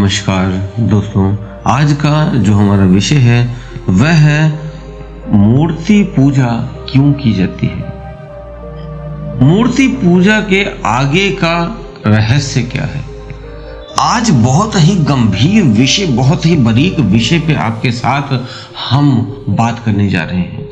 नमस्कार दोस्तों, आज का जो हमारा विषय है वह है मूर्ति पूजा क्यों की जाती है। मूर्ति पूजा के आगे का रहस्य क्या है। आज बहुत ही गंभीर विषय, बहुत ही बारीक विषय पे आपके साथ हम बात करने जा रहे हैं,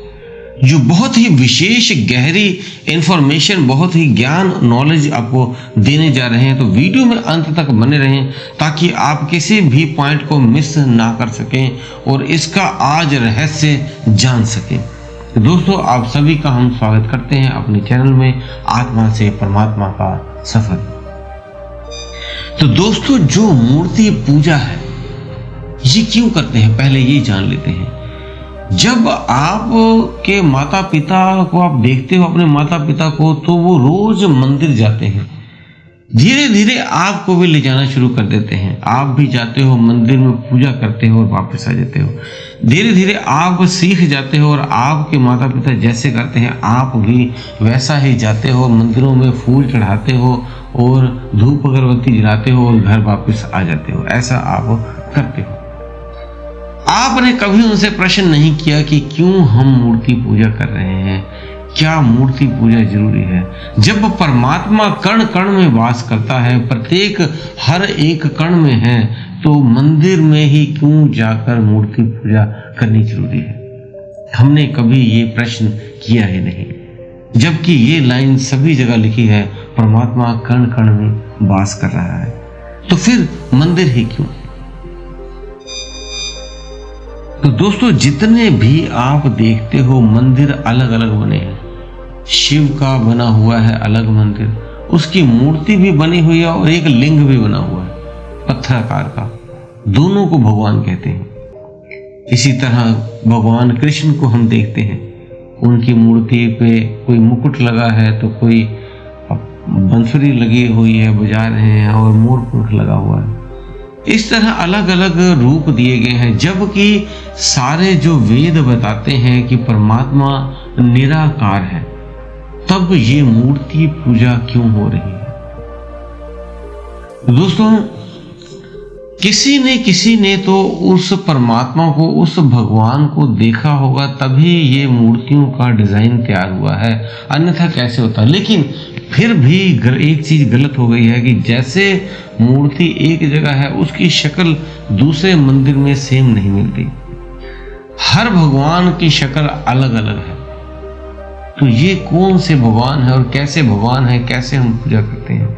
जो बहुत ही विशेष गहरी इंफॉर्मेशन, बहुत ही ज्ञान, नॉलेज आपको देने जा रहे हैं। तो वीडियो में अंत तक बने रहें ताकि आप किसी भी पॉइंट को मिस ना कर सकें और इसका आज रहस्य जान सकें। तो दोस्तों, आप सभी का हम स्वागत करते हैं अपने चैनल में आत्मा से परमात्मा का सफर। तो दोस्तों, जो मूर्ति पूजा है ये क्यों करते हैं, पहले ये जान लेते हैं। जब आप के माता पिता को आप देखते हो, अपने माता पिता को, तो वो रोज मंदिर जाते हैं। धीरे धीरे आपको भी ले जाना शुरू कर देते हैं। आप भी जाते हो मंदिर में, पूजा करते हो और वापस आ जाते हो। धीरे धीरे आप सीख जाते हो और आपके माता पिता जैसे करते हैं आप भी वैसा ही जाते हो, मंदिरों में फूल चढ़ाते हो और धूप अगरबत्ती जलाते हो और घर वापस आ जाते हो। ऐसा आप करते हो। आपने कभी उनसे प्रश्न नहीं किया कि क्यों हम मूर्ति पूजा कर रहे हैं, क्या मूर्ति पूजा जरूरी है। जब परमात्मा कण कण में वास करता है, प्रत्येक हर एक कण में है, तो मंदिर में ही क्यों जाकर मूर्ति पूजा करनी जरूरी है। हमने कभी ये प्रश्न किया ही नहीं, जबकि ये लाइन सभी जगह लिखी है, परमात्मा कण कण में वास कर रहा है, तो फिर मंदिर ही क्यों। तो दोस्तों, जितने भी आप देखते हो मंदिर अलग अलग बने हैं। शिव का बना हुआ है अलग मंदिर, उसकी मूर्ति भी बनी हुई है और एक लिंग भी बना हुआ है पत्थराकार का, दोनों को भगवान कहते हैं। इसी तरह भगवान कृष्ण को हम देखते हैं, उनकी मूर्ति पे कोई मुकुट लगा है तो कोई बंसुरी लगी हुई है, बजा रहे हैं, और मोर पंख लगा हुआ है। इस तरह अलग अलग रूप दिए गए हैं, जबकि सारे जो वेद बताते हैं कि परमात्मा निराकार है। तब ये मूर्ति पूजा क्यों हो रही है। दोस्तों, किसी ने तो उस परमात्मा को, उस भगवान को देखा होगा, तभी ये मूर्तियों का डिजाइन तैयार हुआ है, अन्यथा कैसे होता। लेकिन फिर भी एक चीज गलत हो गई है कि जैसे मूर्ति एक जगह है, उसकी शक्ल दूसरे मंदिर में सेम नहीं मिलती। हर भगवान की शक्ल अलग अलग है। तो ये कौन से भगवान है और कैसे भगवान है, कैसे हम पूजा करते हैं,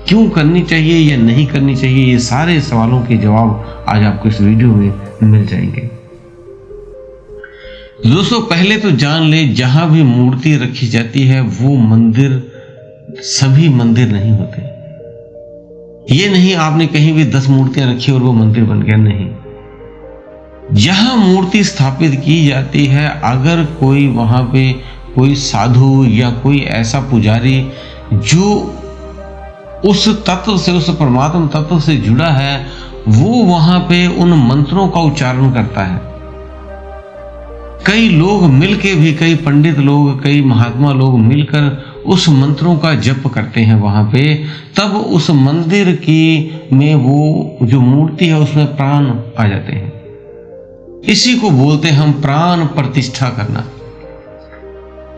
क्यों करनी चाहिए या नहीं करनी चाहिए, ये सारे सवालों के जवाब आज आपको इस वीडियो में मिल जाएंगे। दोस्तों, पहले तो जान ले, जहां भी मूर्ति रखी जाती है वो मंदिर, सभी मंदिर नहीं होते। ये नहीं आपने कहीं भी 10 मूर्तियां रखी और वो मंदिर बन गया, नहीं। जहां मूर्ति स्थापित की जाती है, अगर कोई वहां पे कोई साधु या कोई ऐसा पुजारी जो उस तत्व से, उस परमात्मा तत्व से जुड़ा है, वो वहां पे उन मंत्रों का उच्चारण करता है। कई लोग मिलके भी, कई पंडित लोग, कई महात्मा लोग मिलकर उस मंत्रों का जप करते हैं वहां पे, तब उस मंदिर की में वो जो मूर्ति है उसमें प्राण आ जाते हैं। इसी को बोलते हैं हम प्राण प्रतिष्ठा करना।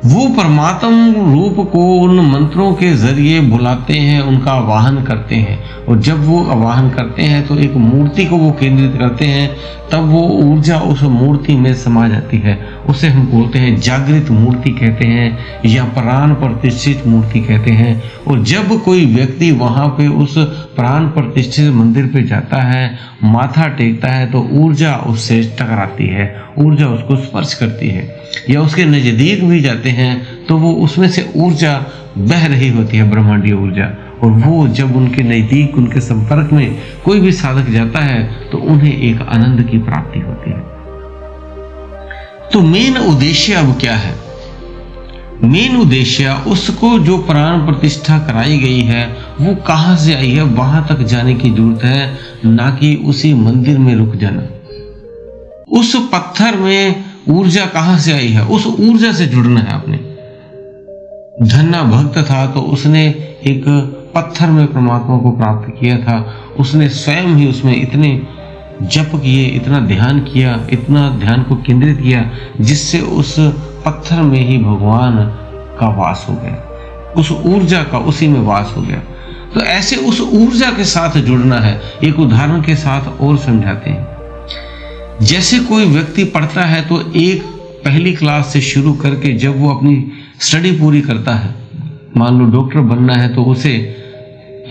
वो परमात्म रूप को उन मंत्रों के जरिए बुलाते हैं, उनका आवाहन करते हैं, और जब वो आवाहन करते हैं तो एक मूर्ति को वो केंद्रित करते हैं, तब वो ऊर्जा उस मूर्ति में समा जाती है। उसे हम बोलते हैं जागृत मूर्ति कहते हैं या प्राण प्रतिष्ठित मूर्ति कहते हैं। और जब कोई व्यक्ति वहां पे उस प्राण प्रतिष्ठित मंदिर पे जाता है, माथा टेकता है, तो ऊर्जा उससे टकराती है, ऊर्जा उसको स्पर्श करती है, या उसके नजदीक भी जाते हैं तो वो उसमें से ऊर्जा बह रही होती है, ब्रह्मांडीय ऊर्जा। और वो जब उनके नजदीक, उनके संपर्क में कोई भी साधक जाता है तो उन्हें एक आनंद की प्राप्ति होती है। तो मेन उद्देश्य अब क्या है। मेन उद्देश्य, उसको जो प्राण प्रतिष्ठा कराई गई है वो कहां से आई है, वहां तक जाने की जरूरत है, ना कि उसी मंदिर में रुक जाना। उस पत्थर में ऊर्जा कहां से आई है, उस ऊर्जा से जुड़ना है आपने। धन्ना भक्त था तो उसने एक पत्थर में परमात्मा को प्राप्त किया था, उसने स्वयं ही उसमें इतने जप किए, इतना ध्यान किया, इतना ध्यान को केंद्रित किया, जिससे उस पत्थर में ही भगवान का वास हो गया, उस ऊर्जा का उसी में वास हो गया। तो ऐसे उस ऊर्जा के साथ जुड़ना है। एक उदाहरण के साथ और समझाते हैं। जैसे कोई व्यक्ति पढ़ता है तो एक पहली क्लास से शुरू करके जब वो अपनी स्टडी पूरी करता है, मान लो डॉक्टर बनना है तो उसे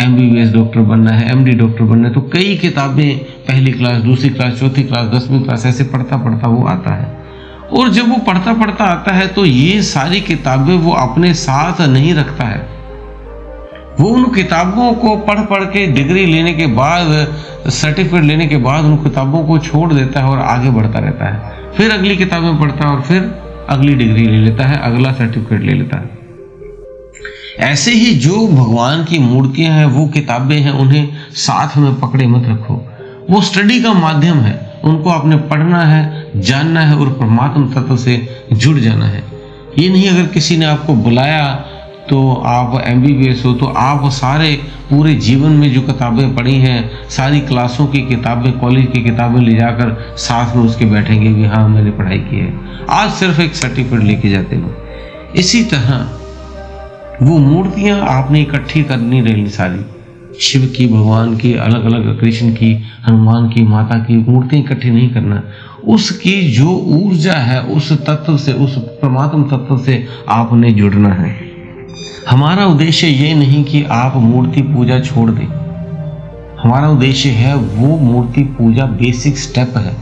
MBBS डॉक्टर बनना है, MD डॉक्टर बनना है, तो कई किताबें पहली क्लास, दूसरी क्लास, चौथी क्लास, 10वीं क्लास ऐसे पढ़ता पढ़ता वो आता है। और जब वो पढ़ता पढ़ता आता है तो ये सारी किताबें वो अपने साथ नहीं रखता है। वो उन किताबों को पढ़ पढ़ के डिग्री लेने के बाद, सर्टिफिकेट लेने के बाद उन किताबों को छोड़ देता है और आगे बढ़ता रहता है। फिर अगली किताबें पढ़ता है और फिर अगली डिग्री ले लेता है, अगला सर्टिफिकेट ले लेता है। ऐसे ही जो भगवान की मूर्तियां हैं, वो किताबें हैं, उन्हें साथ में पकड़े मत रखो। वो स्टडी का माध्यम है, उनको आपने पढ़ना है, जानना है और परमात्मा तत्व से जुड़ जाना है। ये नहीं अगर किसी ने आपको बुलाया तो आप MBBS हो तो आप सारे पूरे जीवन में जो किताबें पढ़ी हैं, सारी क्लासों की किताबें, कॉलेज की किताबें ले जाकर साथ में उसके बैठेंगे कि हाँ मैंने पढ़ाई की है, आज सिर्फ एक सर्टिफिकेट लेके जाते हो। इसी तरह वो मूर्तियां आपने इकट्ठी करनी रहनी सारी, शिव की, भगवान की, अलग अलग, कृष्ण की, हनुमान की, माता की मूर्तियां इकट्ठी नहीं करना। उसकी जो ऊर्जा है उस तत्व से, उस परमात्मा तत्व से आपने जुड़ना है। हमारा उद्देश्य ये नहीं कि आप मूर्ति पूजा छोड़ दें। हमारा उद्देश्य है वो मूर्ति पूजा बेसिक स्टेप है।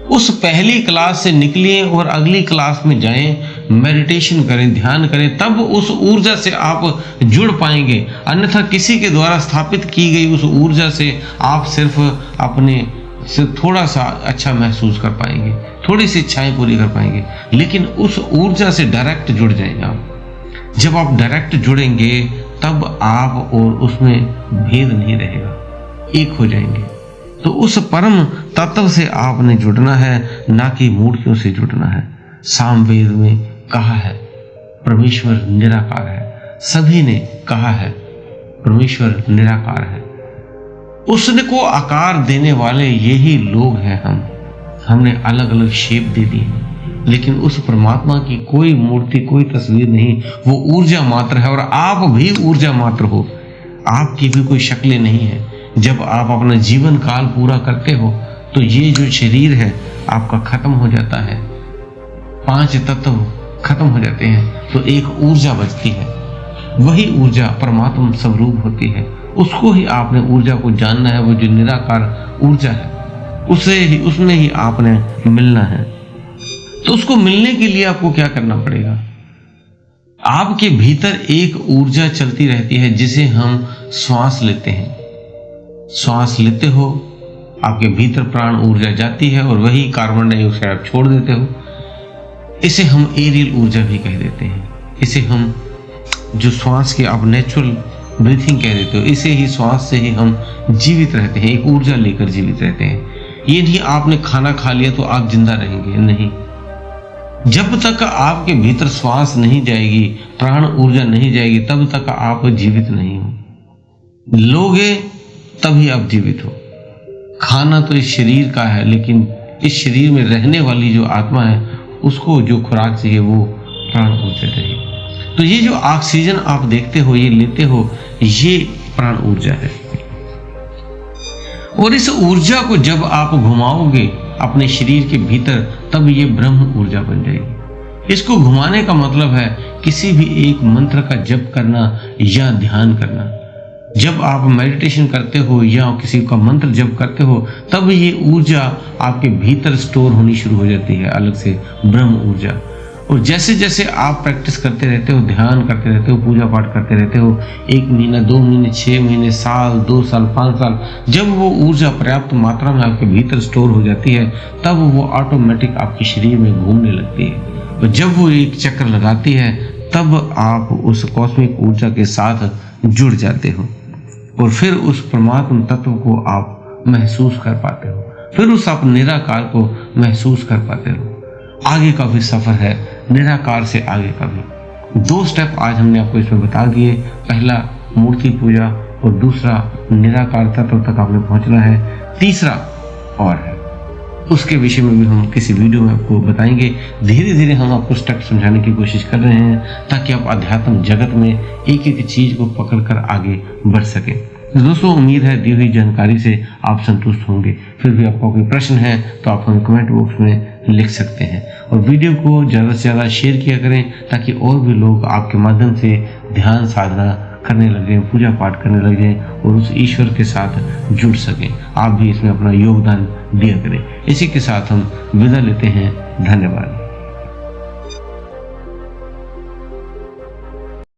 उस पहली क्लास से निकलिए और अगली क्लास में जाएं, मेडिटेशन करें, ध्यान करें, तब उस ऊर्जा से आप जुड़ पाएंगे। अन्यथा किसी के द्वारा स्थापित की गई उस ऊर्जा से आप सिर्फ अपने से थोड़ा सा अच्छा महसूस कर पाएंगे, थोड़ी सी इच्छाएं पूरी कर पाएंगे, लेकिन उस ऊर्जा से डायरेक्ट जुड़ जाएंगे आप। जब आप डायरेक्ट जुड़ेंगे तब आप और उसमें भेद नहीं रहेगा, एक हो जाएंगे। तो उस परम तत्व से आपने जुड़ना है, ना कि मूर्तियों से जुड़ना है। सामवेद में कहा है परमेश्वर निराकार है, सभी ने कहा है परमेश्वर निराकार है। उसने को आकार देने वाले यही लोग हैं हम। हमने अलग अलग शेप दे दी है, लेकिन उस परमात्मा की कोई मूर्ति, कोई तस्वीर नहीं, वो ऊर्जा मात्र है। और आप भी ऊर्जा मात्र हो, आपकी भी कोई शक्लें नहीं है। जब आप अपना जीवन काल पूरा करते हो तो ये जो शरीर है आपका खत्म हो जाता है, 5 तत्व खत्म हो जाते हैं, तो एक ऊर्जा बचती है। वही ऊर्जा परमात्मा स्वरूप होती है। उसको ही आपने ऊर्जा को जानना है। वो जो निराकार ऊर्जा है उसमें ही आपने मिलना है। तो उसको मिलने के लिए आपको क्या करना पड़ेगा? आपके भीतर एक ऊर्जा चलती रहती है जिसे हम श्वास लेते हैं। श्वास लेते हो, आपके भीतर प्राण ऊर्जा जाती है और वही कार्बन डाइऑक्साइड आप छोड़ देते हो। इसे हम एरियल ऊर्जा भी कह देते हैं। इसे हम जो श्वास की आप नेचुरल ब्रीथिंग कह देते हो, इसे ही श्वास से ही हम जीवित रहते हैं, एक ऊर्जा लेकर जीवित रहते हैं। ये नहीं आपने खाना खा लिया तो आप जिंदा रहेंगे, नहीं। जब तक आपके भीतर श्वास नहीं जाएगी, प्राण ऊर्जा नहीं जाएगी, तब तक आप जीवित नहीं हो। लोगे तभी आप जीवित हो। खाना तो इस शरीर का है, लेकिन इस शरीर में रहने वाली जो आत्मा है उसको जो खुराक चाहिए वो प्राण ऊर्जा चाहिए। तो ये जो ऑक्सीजन आप देखते हो, ये लेते हो, ये प्राण ऊर्जा है। और इस ऊर्जा को जब आप घुमाओगे अपने शरीर के भीतर, तब ये ब्रह्म ऊर्जा बन जाएगी। इसको घुमाने का मतलब है किसी भी एक मंत्र का जप करना या ध्यान करना। जब आप मेडिटेशन करते हो या किसी का मंत्र जप करते हो, तब ये ऊर्जा आपके भीतर स्टोर होनी शुरू हो जाती है, अलग से ब्रह्म ऊर्जा। और जैसे जैसे आप प्रैक्टिस करते रहते हो, ध्यान करते रहते हो, पूजा पाठ करते रहते हो, 1 महीना, 2 महीने, 6 महीने, साल, 2 साल, 5 साल, जब वो ऊर्जा पर्याप्त मात्रा में आपके भीतर स्टोर हो जाती है, तब वो ऑटोमेटिक आपके शरीर में घूमने लगती है। और जब वो एक चक्कर लगाती है, तब आप उस कॉस्मिक ऊर्जा के साथ जुड़ जाते हो और फिर उस परमात्मा तत्व को आप महसूस कर पाते हो, फिर उस आप निराकार को महसूस कर पाते हो। आगे का भी सफर है, निराकार से आगे का भी। 2 स्टेप आज हमने आपको इसमें बता दिए। पहला मूर्ति पूजा और दूसरा निराकार तत्व तक आपने पहुंचना है, तीसरा और है। उसके विषय में भी हम किसी वीडियो में आपको बताएंगे। धीरे धीरे हम आपको स्टेप समझाने की कोशिश कर रहे हैं ताकि आप अध्यात्म जगत में एक एक चीज को पकड़कर आगे बढ़ सके। दोस्तों, उम्मीद है दी हुई जानकारी से आप संतुष्ट होंगे। फिर भी आपका कोई प्रश्न है तो आप हमें कमेंट बॉक्स में लिख सकते हैं और वीडियो को ज़्यादा से ज़्यादा शेयर किया करें ताकि और भी लोग आपके माध्यम से ध्यान साधना करने लगे, पूजा पाठ करने लगे और उस ईश्वर के साथ जुड़ सकें। आप भी इसमें अपना योगदान दिया करें। इसी के साथ हम विदा लेते हैं। धन्यवाद।